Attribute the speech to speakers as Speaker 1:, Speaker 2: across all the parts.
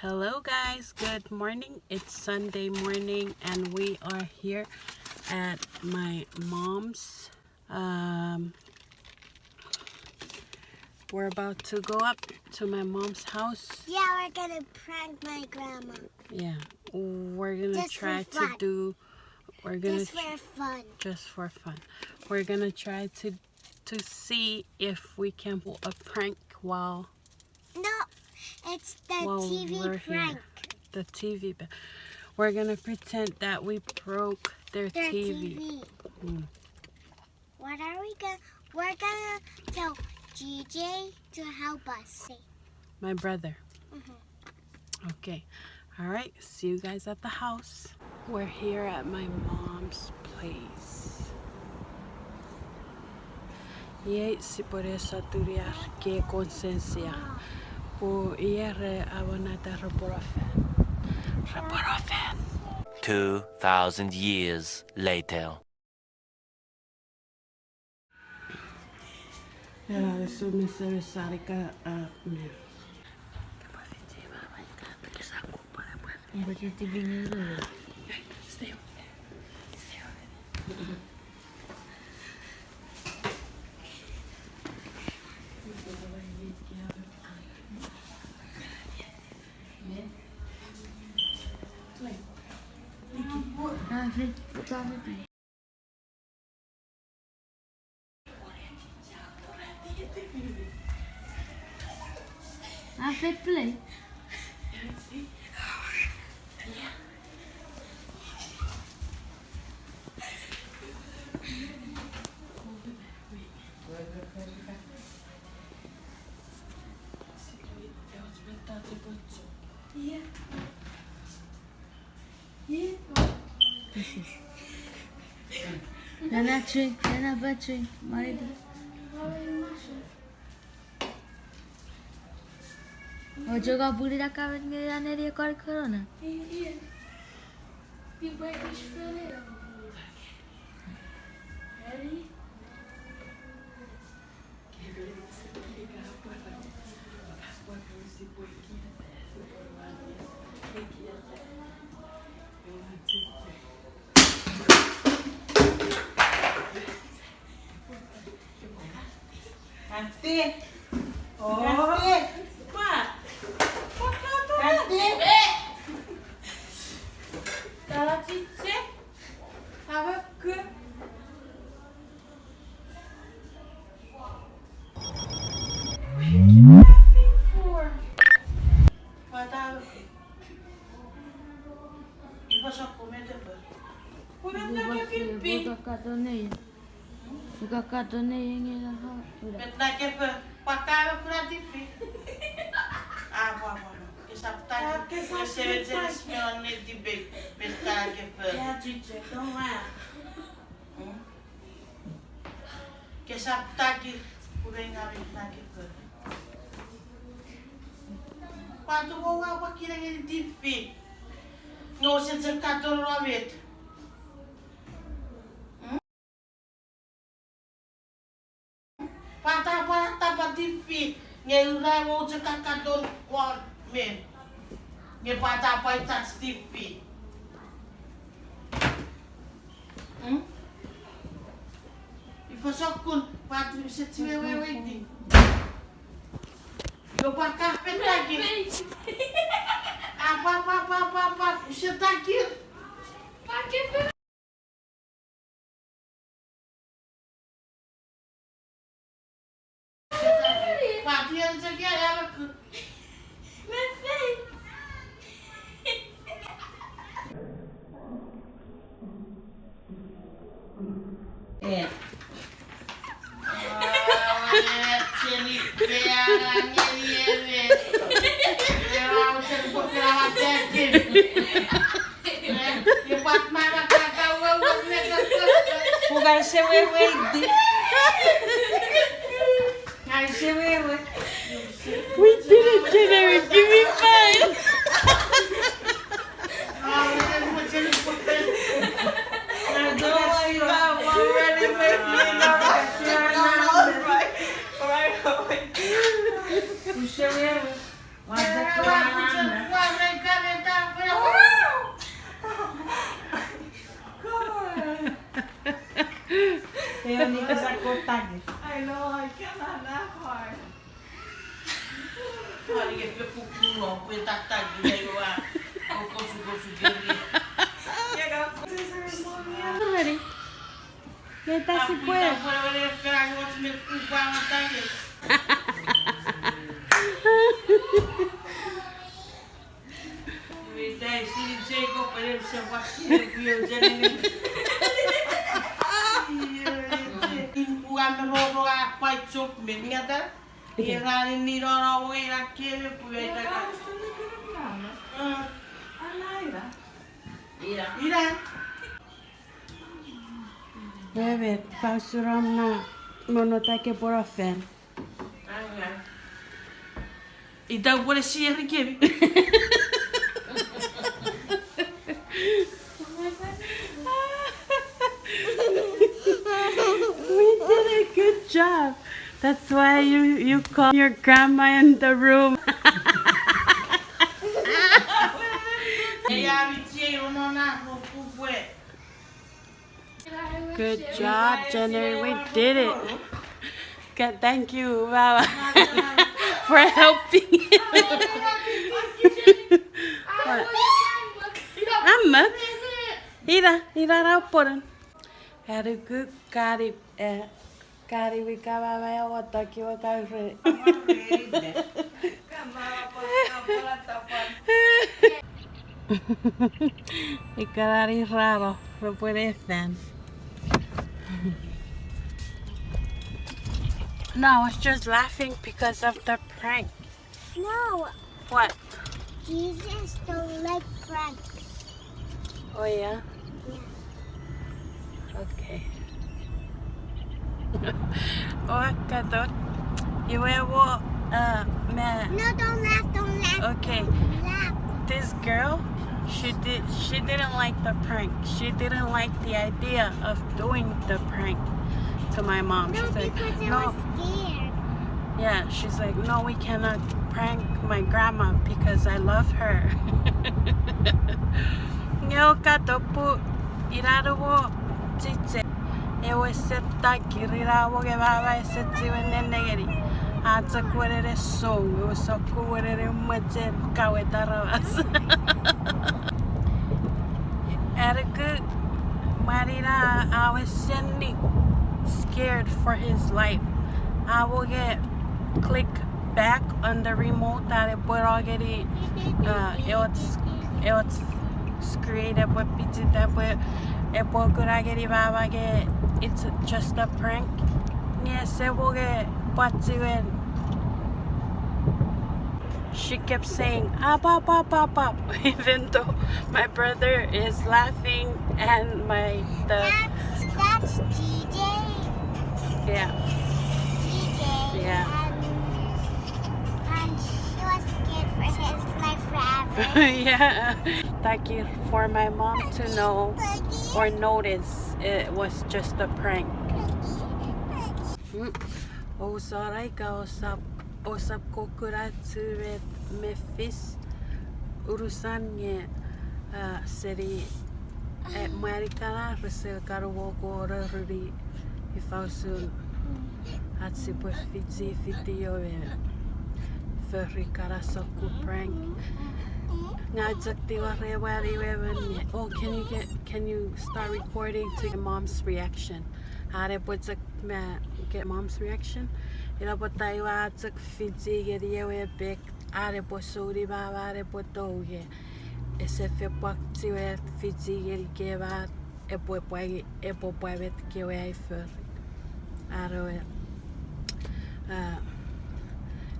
Speaker 1: Hello guys, good morning. It's Sunday morning and we are here at my mom's. We're about to go up to my mom's house.
Speaker 2: Yeah, we're gonna prank my grandma.
Speaker 1: Yeah, we're gonna
Speaker 2: Just
Speaker 1: try
Speaker 2: for fun.
Speaker 1: to do. We're gonna
Speaker 2: Just for fun.
Speaker 1: Just for fun. We're gonna try to see if we can pull a prank while.
Speaker 2: No, it's the TV
Speaker 1: we're
Speaker 2: prank.
Speaker 1: Here. The TV. We're gonna pretend that we broke their TV.
Speaker 2: What are we gonna? We're gonna tell GJ to help us.
Speaker 1: My brother. Okay. All right. See you guys at the house. We're here at my mom's place. E si por eso turiar que conciencia. Po iere abonata reporofen.
Speaker 3: 2,000 years later.
Speaker 1: Era adesso mi serve sarica a me. Stay.
Speaker 4: Fait play. Nana drink, Nana bad drink. Mari O jogar buri da cabra de minha janeria agora corona.
Speaker 1: Ante. Oh. Pak. Ante. Kalau cici. Apa ke?
Speaker 4: Buka kartonnya yang ini lah.
Speaker 1: Betul ke pakai kurang tipi. Apa. Kesabtan. Kesabtan sembilan di beg. Betul ke. Ya cici, dong ah. Kesabtan ki kurang ngarik lagi ke. Quando vou água aqui naquele tipi. Não se descartou no avet. Patah TV, ngeura mau cekak kadon wal men, nge patah touch TV. Ifasokun patu sewewe di. Yo pakai pen lagi. Apa, setakir. Pakai pen. Yang sekian aku. Sini biaranya ini. Lewat serbu kelawat jakin. Lepas mana kakak wawan mereka. Bukan sewewe di. We did it, Jenny. Give me five. ke pe kukuno pe tatak dia yo a. Kosu geri.
Speaker 5: Ready? Neta, si puede.
Speaker 1: Puede esperar que vos me culpa más tarde. Dai, si dicevo per il se facile più genere. Quando robo a poi chop me niata. Era ni ro era che poi da. Ira.
Speaker 5: Evet, fasuramna monotake porofen.
Speaker 1: Ita pure si richiedi.
Speaker 5: We did a good job. That's why you call your grandma in the room. Good job, Jenny. We did it. Good, thank you, Baba, for helping. Amma. Ira rauporan. Had a good Kari wika baba ya wataki wakare. Ikarari raro, no puede estar. No, I was just laughing because of the prank.
Speaker 2: No,
Speaker 5: What?
Speaker 2: Jesus don't like pranks.
Speaker 5: Oh yeah? Okay. Oh, kadot. Iwewo, man.
Speaker 2: No, don't laugh.
Speaker 5: Okay.
Speaker 2: Laugh.
Speaker 5: This girl, she didn't like the prank. She didn't like the idea of doing the prank to my mom.
Speaker 2: No,
Speaker 5: She's like,
Speaker 2: because I
Speaker 5: no.
Speaker 2: was scared.
Speaker 5: Yeah, she's like, no, we cannot prank my grandma because I love her. Yo katopu iraruwo chiche. Ewe setta kirirawo ge baba setsi wenenegeri. Atsa kwerere song, ewe soku werere mache kawetarabas. Eriku Marina, I was sending scared for his life. I will get click back on the remote that it would already it's created with pizza that way it will get baba get it's just a prank. Yes, it will get but when she kept saying up even though my brother is laughing and
Speaker 2: That's DJ.
Speaker 5: yeah. Yeah.
Speaker 2: And she was scared for his life forever.
Speaker 5: Yeah. Thank you for my mom to know or notice it was just a prank. Oh, sorry, osap kokuratsu with Memphis urusan ye city at Marikana resil karuwoko ruri ifausun hatsi pues fiti yo ferry karasoku prank. Oh, can you start recording to get mom's reaction? Get mom's reaction? Ira tayo atak fiti geriye big arebo suri baba arebo toge. Ese fe pakti we fiti geri ba epo puebet ke we fer. Aro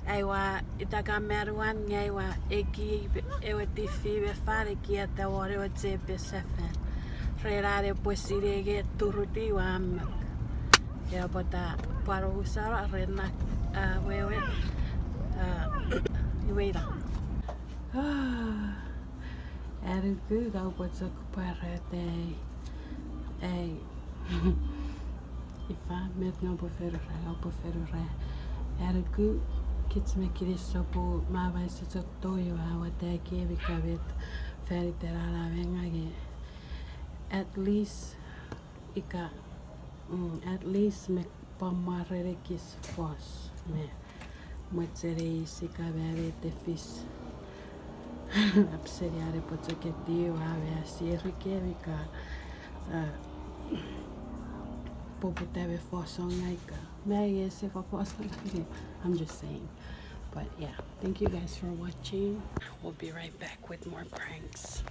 Speaker 5: aiwa itaka meruan ngaiwa eki ewe tifi be fare ki ata ore o tsepe sefen rerare posirege turuti wam ya bota para usar rena wewe iweira era good au bota para day ei ifa met no bofero ra era good kids me kiri sopo ma vai se toyo awa te ke vikabet feri terara venga ge at least me pamarere kis fos me Mozzerei si cavere te fis. Abseriare pozzo che dio ave si richierica. Popo teve fosong laika. May se for fosong laika. I'm just saying. But yeah, thank you guys for watching. We'll be right back with more pranks.